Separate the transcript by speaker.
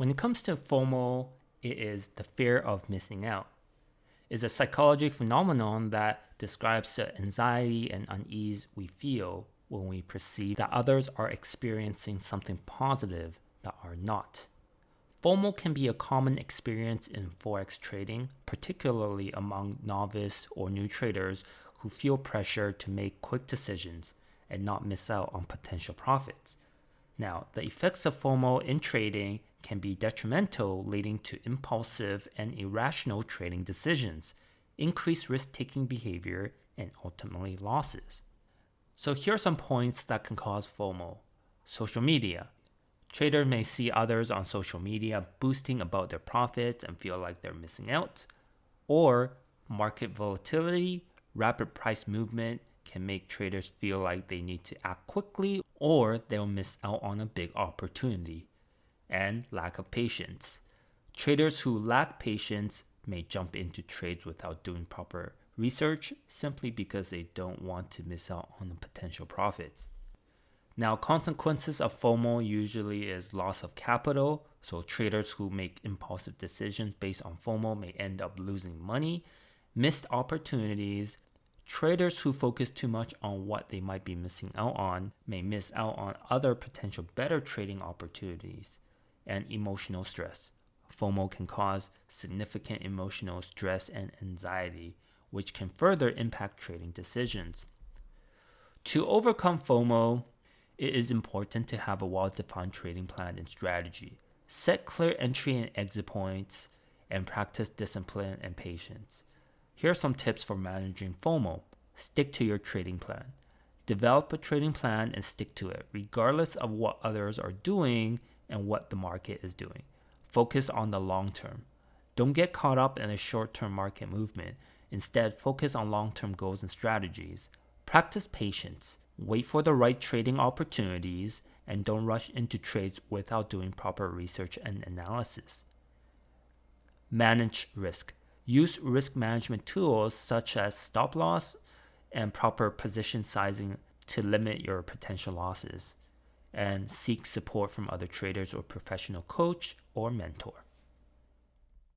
Speaker 1: When it comes to FOMO, it is the fear of missing out. It's a psychological phenomenon that describes the anxiety and unease we feel when we perceive that others are experiencing something positive that are not. FOMO can be a common experience in Forex trading, particularly among novice or new traders who feel pressure to make quick decisions and not miss out on potential profits. Now, the effects of FOMO in trading can be detrimental, leading to impulsive and irrational trading decisions, increased risk-taking behavior, and ultimately losses. So here are some points that can cause FOMO. Social media. Traders may see others on social media boasting about their profits and feel like they're missing out. Or market volatility, rapid price movement can make traders feel like they need to act quickly or they'll miss out on a big opportunity. And lack of patience. Traders who lack patience may jump into trades without doing proper research simply because they don't want to miss out on the potential profits. Now, consequences of FOMO usually is loss of capital. So traders who make impulsive decisions based on FOMO may end up losing money, missed opportunities. Traders who focus too much on what they might be missing out on may miss out on other potential better trading opportunities. And emotional stress. FOMO can cause significant emotional stress and anxiety, which can further impact trading decisions. To overcome FOMO, it is important to have a well-defined trading plan and strategy. Set clear entry and exit points, and practice discipline and patience. Here are some tips for managing FOMO. Stick to your trading plan. Develop a trading plan and stick to it, regardless of what others are doing and what the market is doing. Focus on the long term. Don't get caught up in a short-term market movement. Instead, focus on long-term goals and strategies. Practice patience. Wait for the right trading opportunities and don't rush into trades without doing proper research and analysis. Manage risk. Use risk management tools such as stop loss and proper position sizing to limit your potential losses. And seek support from other traders or professional coach or mentor.